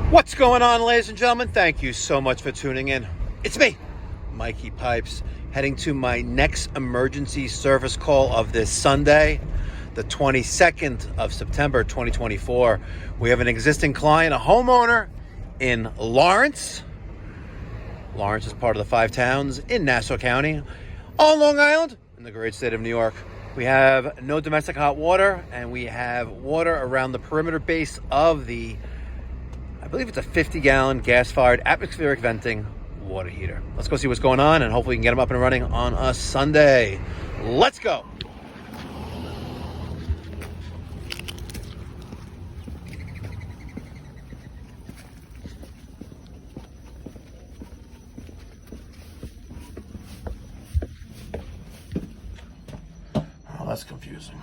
What's going on, ladies and gentlemen? Thank you so much for tuning in. It's me, Mikey Pipes, heading to my next emergency service call of this Sunday, the 22nd of September, 2024. We have an existing client, a homeowner in Lawrence. Lawrence is part of the 5 towns in Nassau County, on Long Island, in the great state of New York. We have no domestic hot water, and we have water around the perimeter base of the, I believe it's a 50-gallon gas-fired atmospheric venting water heater. Let's go see what's going on, and hopefully we can get them up and running on a Sunday. Let's go. Oh, that's confusing.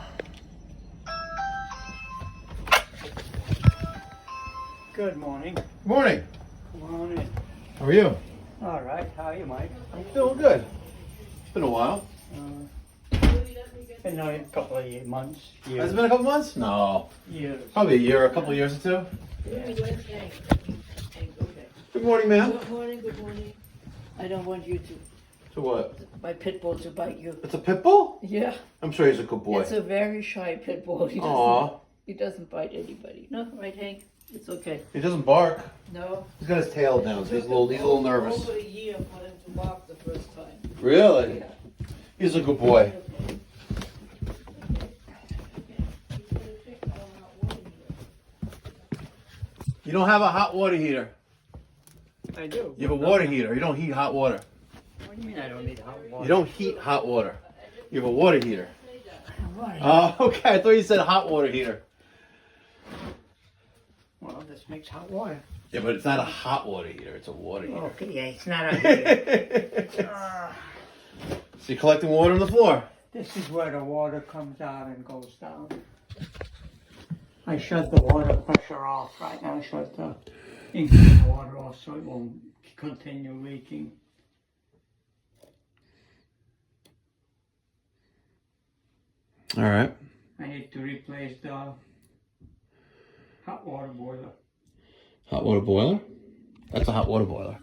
Good morning. Morning. Morning. How are you? All right. How are you, Mike? I'm feeling good. It's been a while. Been a couple of months. Years. Has it been a couple months? No. Years. Probably a year, a couple of years or two. Good morning, ma'am. Good morning, good morning. I don't want you to, To what? my pit bull to bite you. It's a pit bull? Yeah, I'm sure he's a good boy. it's a very shy pit bull. Aw. He doesn't bite anybody. No, right, Hank? It's okay. He doesn't bark. No. He's got his tail down, so he's a little nervous. Over a year for him to bark the first time. Really? Yeah. He's a good boy. You don't have a hot water heater. I do. You have a water heater. You don't heat hot water. What do you mean I don't need hot water? You don't heat hot water. You have a water heater. Water. Oh, okay. I thought you said hot water heater. Well, this makes hot water. Yeah, but it's not a hot water heater. It's a water heater. Okay, yeah, it's not a heater. So you're collecting water on the floor. This is where the water comes out and goes down. I shut the water pressure off right now. I shut the incoming water off so it won't continue leaking. All right. I need to replace the hot water boiler. Hot water boiler? That's a hot water boiler.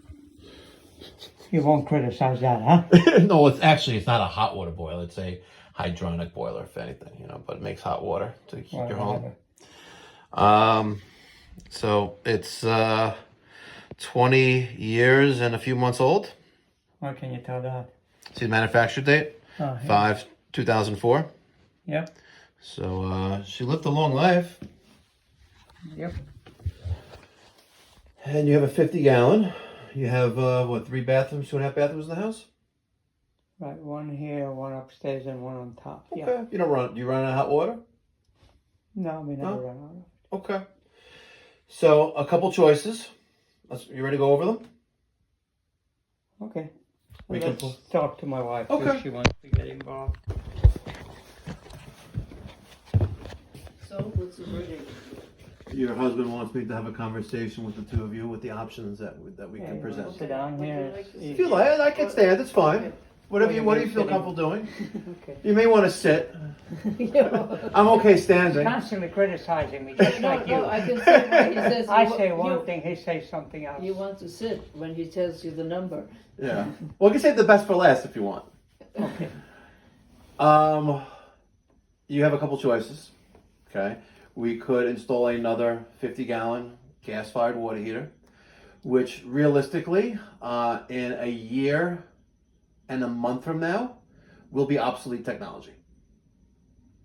You won't criticize that, huh? No, it's not a hot water boiler. It's a hydronic boiler, if anything, but it makes hot water to heat your home. So it's 20 years and a few months old. Why can you tell that? See the manufacture date? Oh, yeah. 5/2004. Yep. So she lived a long life. Yep. And you have a 50-gallon. You have, 3 bathrooms, 2.5 bathrooms in the house? Right, one here, one upstairs, and one on top. Okay. Yeah. You don't run, do you run out of hot water? No, we never No? run out of it. Okay. So a couple choices. You ready to go over them? Okay. We Well, can let's talk to my wife Okay. if she wants to get involved. So, what's the verdict? Your husband wants me to have a conversation with the two of you with the options that we Yeah, can you wanna present. Sit down Would you here. like to If you like, I can stand. It's fine. Okay. Whatever Well, what do you you're feel sitting. comfortable doing? Okay. You may want to sit. Yeah. I'm okay standing. Constantly criticizing me, just No, like you. no, I can say when he says. I you- say one you- thing, he says something else. You want to sit when he tells you the number. Yeah. Well, I can save the best for last if you want. Okay. You have a couple choices. Okay. We could install another 50-gallon gas-fired water heater, which realistically, in a year and a month from now, will be obsolete technology.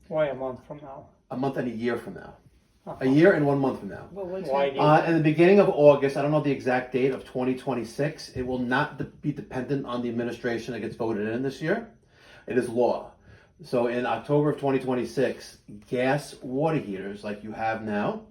Why a month from now? A month and a year from now. Uh-huh. A year and 1 month from now. Well, what's Why that? In the beginning of August, I don't know the exact date of 2026, it will not be dependent on the administration that gets voted in this year. It is law. So in October of 2026, gas water heaters like you have now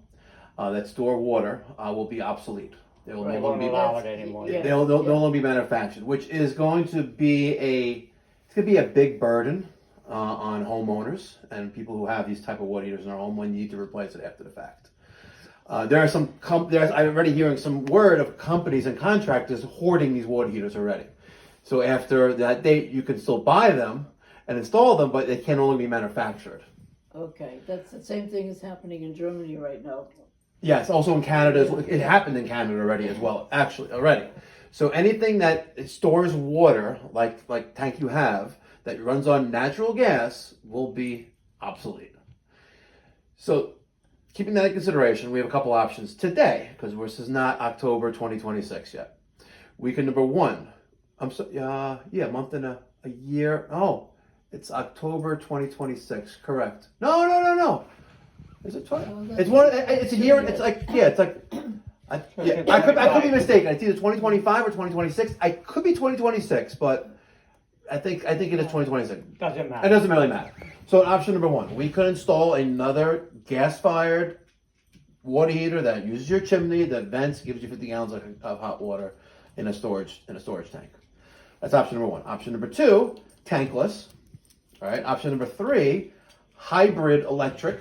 that store water will be obsolete. They will They no won't longer be allow it anymore. Yeah. they'll no longer be manufactured, which is going to be a big burden on homeowners and people who have these type of water heaters in their home when you need to replace it after the fact. There are some. I'm already hearing some word of companies and contractors hoarding these water heaters already. So after that date, you can still buy them and install them, but they can only be manufactured. Okay, that's the same thing is happening in Germany right now. Yes, also in Canada, it happened in Canada already as well, actually, already. So anything that stores water, like tank you have, that runs on natural gas will be obsolete. So keeping that in consideration, we have a couple options today, because this is not October 2026 yet. We can, number one, a month and a year. Oh, it's October 2026, correct. No. Is it 20? It's one. It's a year. It's like I could be mistaken. It's either 2025 or 2026. I could be 2026, but I think it is 2026. Doesn't matter. It doesn't really matter. So option number one, we could install another gas-fired water heater that uses your chimney, that vents, gives you 50 gallons of hot water in a storage tank. That's option number one. Option number two, tankless. All right. Option number three, hybrid electric.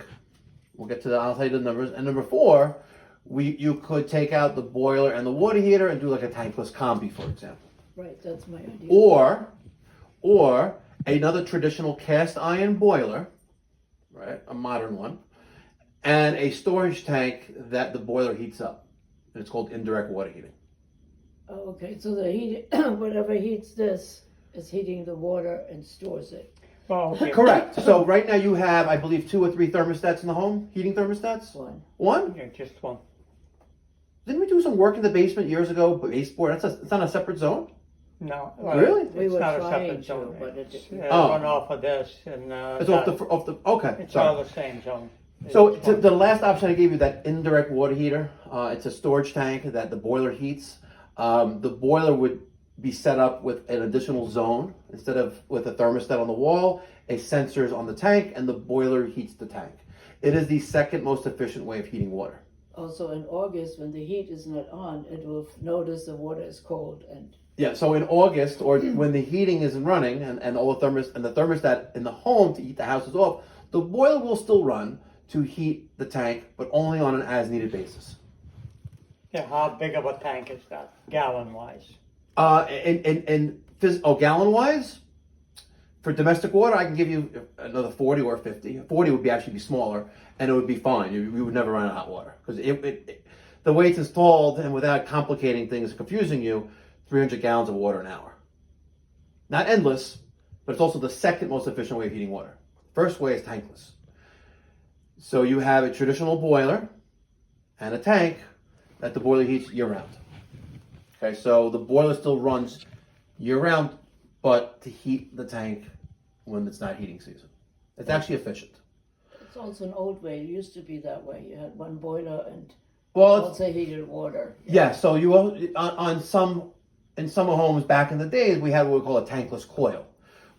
We'll get to that. I'll tell you the numbers. And number four, you could take out the boiler and the water heater and do like a tankless combi, for example. Right, that's my idea. Or another traditional cast iron boiler, right, a modern one, and a storage tank that the boiler heats up. And it's called indirect water heating. Oh, okay, so the heat, whatever heats this is heating the water and stores it. Well, okay. Correct. So right now you have, I believe, 2 or 3 thermostats in the home, heating thermostats? One. One? Yeah, just one. Didn't we do some work in the basement years ago, baseboard? It's not a separate zone? No. Really? We It's were not a trying separate to, zone. but it It's didn't. Oh. run off of this and It's off the, okay. it's Sorry. all the same zone. So It's one. the last option I gave you, that indirect water heater, it's a storage tank that the boiler heats. The boiler would be set up with an additional zone instead of with a thermostat on the wall, a sensors on the tank, and the boiler heats the tank. It is the second most efficient way of heating water. Also in August, when the heat is not on, it will notice the water is cold and Yeah, so in August or when the heating isn't running and all the thermostat in the home to heat the house is off, the boiler will still run to heat the tank, but only on an as-needed basis. Yeah, how big of a tank is that, gallon-wise? Gallon-wise, for domestic water, I can give you another 40 or 50. 40 would actually be smaller, and it would be fine. You would never run out of hot water. Because the way it's installed, and without complicating things, confusing you, 300 gallons of water an hour. Not endless, but it's also the second most efficient way of heating water. First way is tankless. So you have a traditional boiler and a tank that the boiler heats year-round. Okay, so the boiler still runs year-round, but to heat the tank when it's not heating season. It's actually efficient. it's also an old way. It used to be that way. You had one boiler and Well, also heated water. yeah. So in some homes back in the days, we had what we call a tankless coil,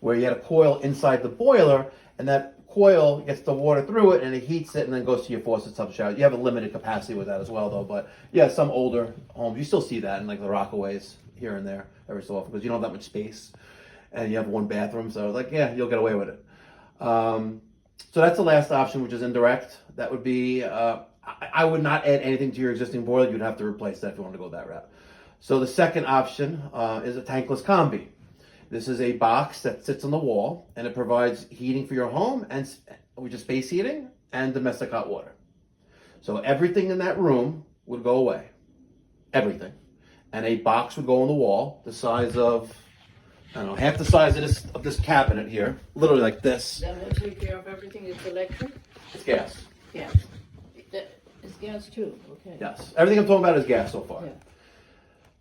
where you had a coil inside the boiler, and that coil gets the water through it, and it heats it, and then goes to your faucet tub shower. You have a limited capacity with that as well, though. But yeah, some older homes, you still see that in like the Rockaways here and there every so often, because you don't have that much space, and you have one bathroom. So like, yeah, you'll get away with it. So that's the last option, which is indirect. That would be, I would not add anything to your existing boiler. You'd have to replace that if you want to go that route. So the second option is a tankless combi. This is a box that sits on the wall, and it provides heating for your home, and which is space heating and domestic hot water. So everything in that room would go away, everything, and a box would go on the wall, the size of, I don't know, half the size of this cabinet here, literally like this. That will take care of everything. It's electric? It's gas. Gas. It's gas too, okay. Yes, everything I'm talking about is gas so far. Yeah.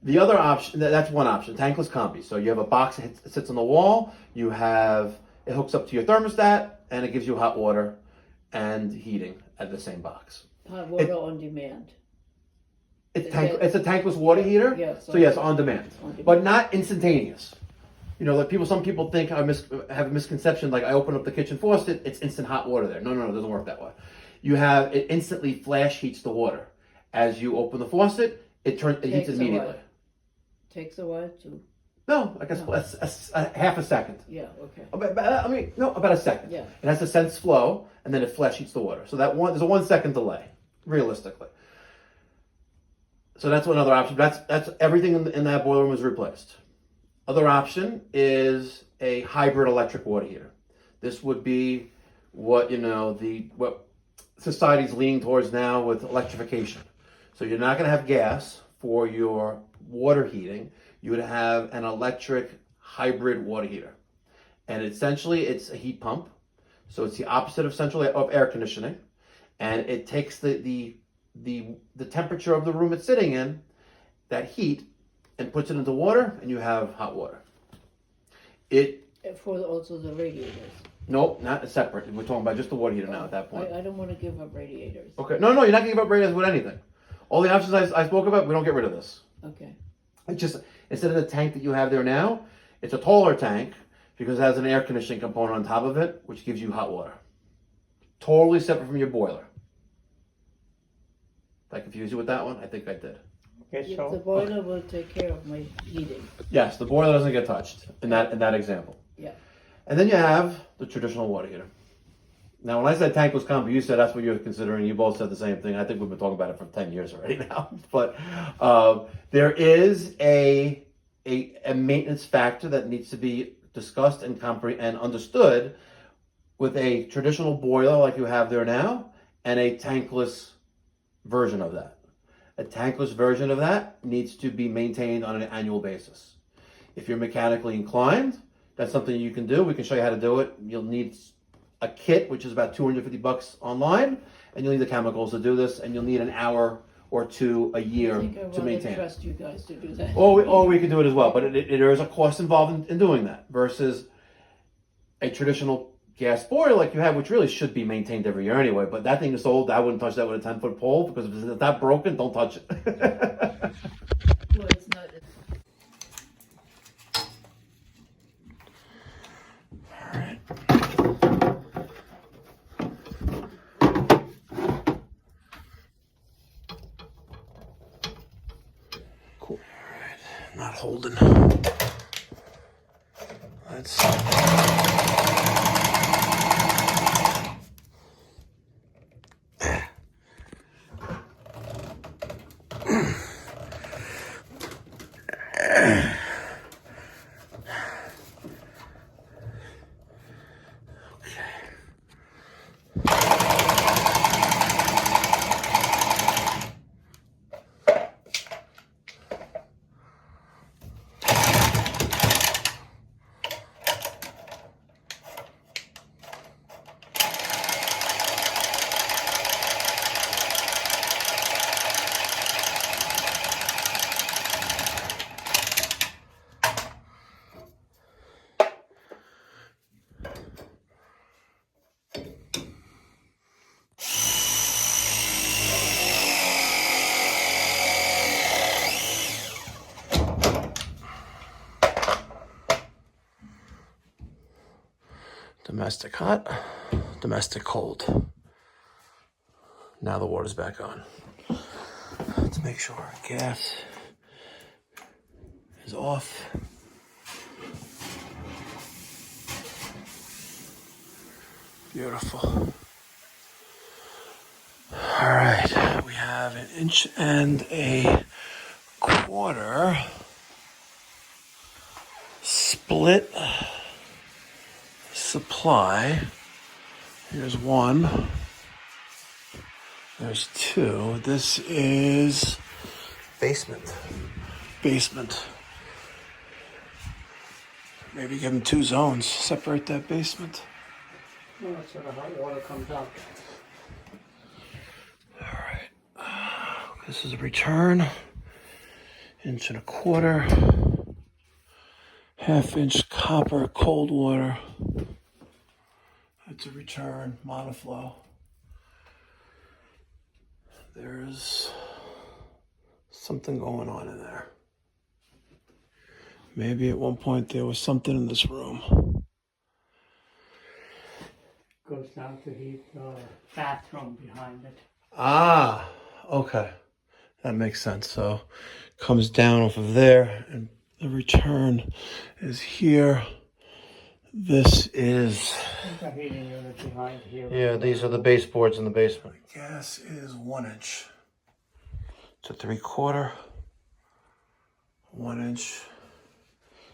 The other option, that's one option, tankless combi. So you have a box that sits on the wall, it hooks up to your thermostat, and it gives you hot water and heating at the same box. Hot water on demand. It's a tankless water heater, Yes, so yes, on demand, On demand. but not instantaneous. You know, like some people think have a misconception, like I open up the kitchen faucet, it's instant hot water there. No, it doesn't work that way. It instantly flash heats the water. As you open the faucet, it heats immediately. Takes a while to, No, like a half a second. yeah, okay. About a second. Yeah. It has to sense flow, and then it flash heats the water. So there's a 1 second delay, realistically. So that's another option. That's everything in that boiler room is replaced. Other option is a hybrid electric water heater. This would be what society's leaning towards now with electrification. So you're not going to have gas for your water heating. You would have an electric hybrid water heater. And essentially it's a heat pump. So it's the opposite of air conditioning. And it takes the temperature of the room it's sitting in, that heat, and puts it into water, and you have hot water. For also the radiators. Nope, not separate. We're talking about just the water heater now at that point. I don't want to give up radiators. Okay. No, you're not going to give up radiators with anything. All the options I spoke about, we don't get rid of this. Okay. It's just, instead of the tank that you have there now, it's a taller tank because it has an air conditioning component on top of it, which gives you hot water. Totally separate from your boiler. Did I confuse you with that one? I think I did. Okay, Yeah, so the boiler will take care of my heating. Yes, the boiler doesn't get touched in that example. Yeah. And then you have the traditional water heater. Now, when I said tankless combo, you said that's what you're considering. You both said the same thing. I think we've been talking about it for 10 years already now. But there is a maintenance factor that needs to be discussed and understood with a traditional boiler like you have there now and a tankless version of that. A tankless version of that needs to be maintained on an annual basis. If you're mechanically inclined, that's something you can do. We can show you how to do it. You'll need a kit, which is about $250 online, and you'll need the chemicals to do this, and you'll need an hour or two a year to maintain. I trust you guys to do that. Or we can do it as well, but there is a cost involved in doing that versus a traditional gas boiler like you have, which really should be maintained every year anyway. But that thing is old. I wouldn't touch that with a 10-foot pole because if it's not broken, don't touch it. Well, it's not. Cool. All right, not holding. Let's. Domestic hot, domestic cold. Now the water's back on. Let's make sure our gas is off. Beautiful. All right, we have 1.25 inches split supply. Here's one. There's two. This is basement. Maybe give them 2 zones. Separate that basement. well, that's where the hot water comes out. All right. This is a return. 1.25 inches. 1/2 inch copper cold water. It's a return monoflow. There's something going on in there. Maybe at one point there was something in this room. Goes down to heat the bathroom behind it. Ah, okay. That makes sense. So comes down off of there and the return is here. This is... There's a heating unit behind here. Yeah, these are the baseboards in the basement. Gas is 1 inch. It's a 3/4. 1 inch.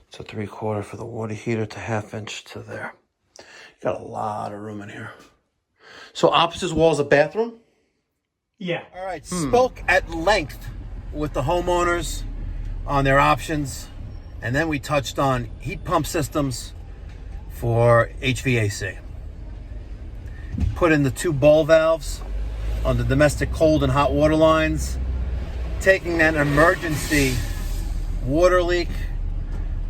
It's a 3/4 for the water heater to 1/2 inch to there. Got a lot of room in here. So opposite walls a bathroom? Yeah. All right, spoke at length with the homeowners on their options, and then we touched on heat pump systems for HVAC. Put in the 2 ball valves on the domestic cold and hot water lines, taking that emergency water leak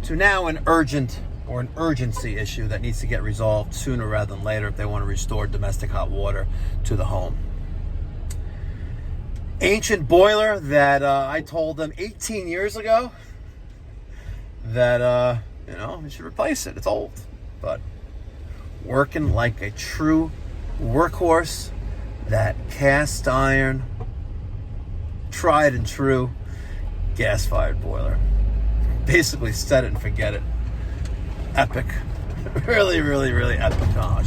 to now an urgent or an urgency issue that needs to get resolved sooner rather than later if they want to restore domestic hot water to the home. Ancient boiler that I told them 18 years ago that, you should replace it. It's old, but working like a true workhorse, that cast iron, tried and true gas-fired boiler. Basically set it and forget it. Epic. Really, really, really epic. Oh,